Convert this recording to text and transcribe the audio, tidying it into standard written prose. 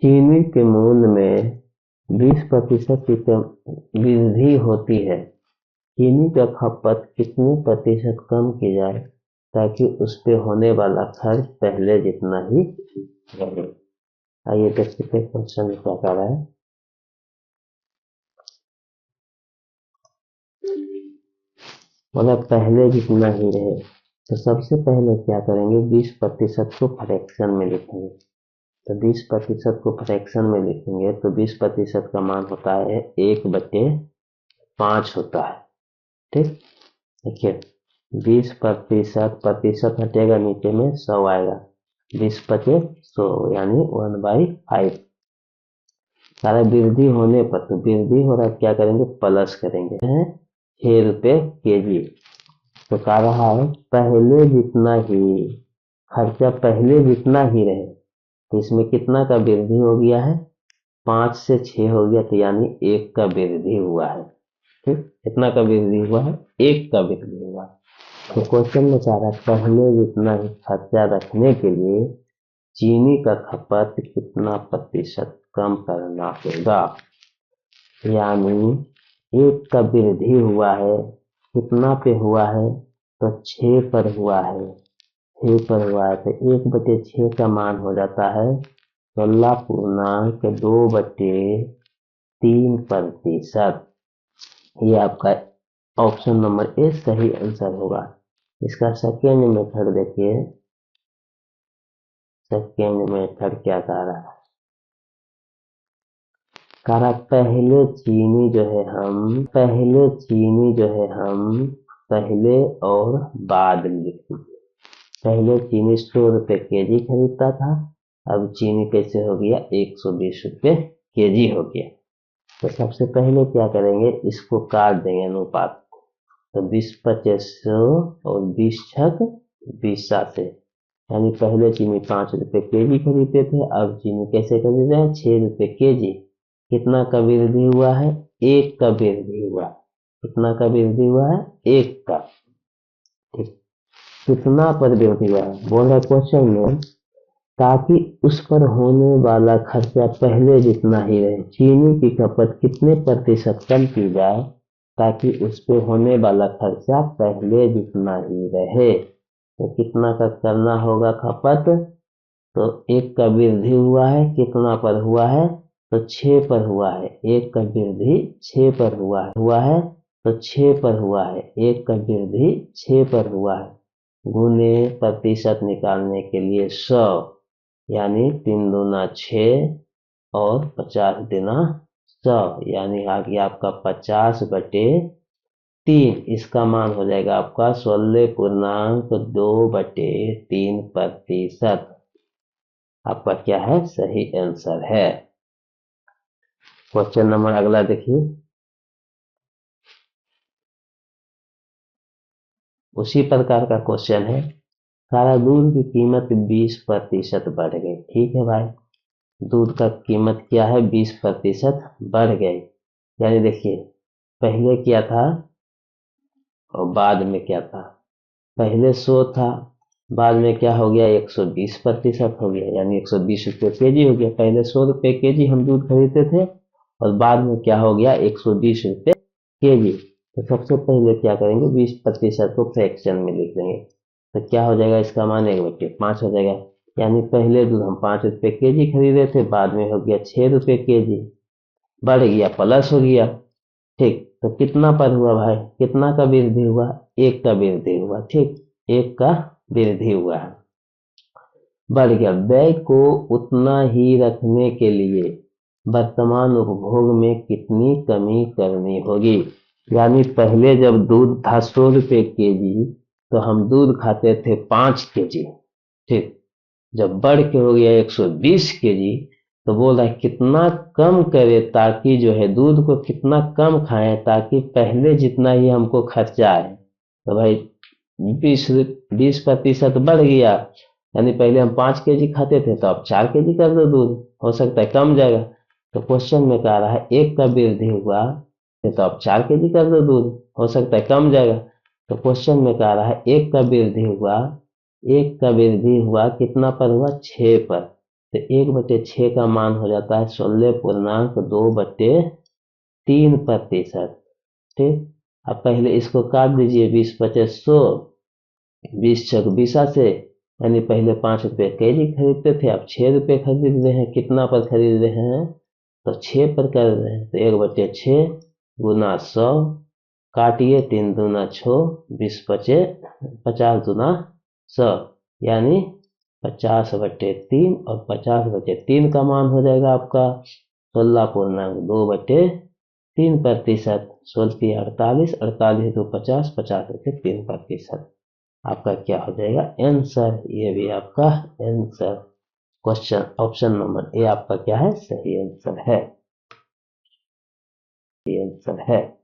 चीनी के मूल्य में 20% की वृद्धि होती है। चीनी का खपत कितने प्रतिशत कम की जाए ताकि उस पे होने वाला खर्च पहले जितना ही रहे। आइए देखते हैं क्वेश्चन में क्या कह रहा है। मतलब पहले जितना ही रहे, तो सबसे पहले क्या करेंगे, 20% को फ्रैक्शन में लिखेंगे। तो 20% को फ्रैक्शन में लिखेंगे तो 20% का मान होता है 1/5 होता है। ठीक, देखिए 20% प्रतिशत हटेगा, नीचे में 100 आएगा, 20/100 यानी 1/5। सारा वृद्धि होने पर, तो वृद्धि हो रहा है, क्या करेंगे, प्लस करेंगे, 6 रुपए kg। तो कह रहा है पहले जितना ही खर्चा पहले जितना ही रहे, तो इसमें कितना का वृद्धि हो गया है, 5 से 6 हो गया, तो यानी 1 का वृद्धि हुआ है। ठीक, कितना का वृद्धि हुआ है, 1 का वृद्धि हुआ है। तो क्वेश्चन में कह रहा है पहले जितना ही खर्चा रखने के लिए चीनी का खपत कितना प्रतिशत कम करना होगा। यानी 1 का वृद्धि हुआ है, कितना पे हुआ है, तो 6 पर हुआ है, 6 पर हुआ है, तो 1/6 का मान हो जाता है 16.2/3%। ये आपका ऑप्शन नंबर ए सही आंसर होगा। इसका सेकेंड मेथड देखिए, सेकेंड मेथड क्या कह रहा है, कह रहा पहले चीनी जो है हम पहले और बाद में लिख दीजिए। पहले चीनी 100 रुपए kg खरीदता था, अब चीनी कैसे हो गया, 120 रुपए kg हो गया। तो सबसे पहले क्या करेंगे, इसको काट देंगे अनुपात को, तो 20/100 और 20/6 से, यानी पहले चीनी 5 रुपए kg खरीदते थे, अब चीनी कैसे खरीद रहे हैं, 6 रुपए kg। कितना का वृद्धि हुआ है, 1 का वृद्धि हुआ। कितना का वृद्धि हुआ है, 1 का। ठीक, कितना पर वृद्धि हुआ है, बोल रहा क्वेश्चन में, ताकि उस पर होने वाला खर्चा पहले जितना ही रहे। चीनी की खपत कितने प्रतिशत कम की जाए ताकि उस पे होने वाला खर्चा पहले जितना ही रहे। तो कितना का करना होगा खपत, तो 1 का वृद्धि हुआ है, कितना पर हुआ है, तो 6 पर हुआ है। 1 का वृद्धि 6 पर हुआ है, तो 6 पर हुआ है, 1 का वृद्धि 6 पर हुआ है, गुने प्रतिशत निकालने के लिए 100, यानी 3 दूना 6 और 50 दूना 100, यानी आ गया आपका 50/3। इसका मान हो जाएगा आपका 16.2/3%। आपका क्या है, सही आंसर है। क्वेश्चन नंबर अगला देखिए, उसी प्रकार का क्वेश्चन है। सारा दूध की कीमत 20% बढ़ गई। ठीक है भाई, दूध का कीमत क्या है, 20% बढ़ गई। यानी देखिए पहले क्या था और बाद में क्या था। पहले 100 था, बाद में क्या हो गया, 120% हो गया, यानी 120 रुपए kg हो गया। पहले 100 रुपए kg हम दूध खरीदते थे, और बाद में क्या हो गया, 120 रुपए kg। तो सबसे पहले क्या करेंगे, 20% को फ्रैक्शन में लिख देंगे, तो क्या हो जाएगा, इसका मान 1/5 हो जाएगा। यानी पहले दूध हम 5 रुपए kg खरीदे थे, बाद में हो गया 6 रुपए kg, बढ़ गया, प्लस हो गया। ठीक, तो कितना पर हुआ भाई, कितना का वृद्धि हुआ, 1 का वृद्धि हुआ। ठीक, 1 का वृद्धि हुआ है, बढ़ गया। व्यय को उतना ही रखने के लिए वर्तमान उपभोग में कितनी कमी करनी होगी। यानी पहले जब दूध था 100 रुपए kg, तो हम दूध खाते थे 5 kg। ठीक, जब बढ़ के हो गया 120 kg, तो बोल रहा है कितना कम करे, ताकि जो है दूध को कितना कम खाएं ताकि पहले जितना ही हमको खर्चा आए। तो भाई 20% बढ़ गया, यानी पहले हम 5 kg खाते थे, तो अब 4 kg कर दो दूध, हो सकता है कम जाएगा। तो क्वेश्चन में कह रहा है 1 का वृद्धि हुआ, तो अब 4 kg कर दो दूध, हो सकता है कम जाएगा। तो क्वेश्चन में कह रहा है 1 का वृद्धि हुआ, 1 का वृद्धि हुआ, कितना पर हुआ, 6 पर। तो 1/6 का मान हो जाता है 16.2/3%। ठीक, अब पहले इसको काट दीजिए, 20×5=100, 20×6=20 से, यानी पहले 5 रुपये केजी खरीदते थे, अब 6 रुपये खरीद रहे हैं। कितना पर खरीद रहे हैं? तो 6 पर कर रहे हैं। तो 1/6 गुना 100, काटिए, 3×2=6, 20×5=50, यानी 50/3, और 50/3 का मान हो जाएगा आपका 16.2/3%। 16×3=48, 48×2=50, 50/3%। आपका क्या हो जाएगा? आंसर। ये भी आपका answer. Question option number A आपका क्या है? सही आंसर है। ये आंसर है।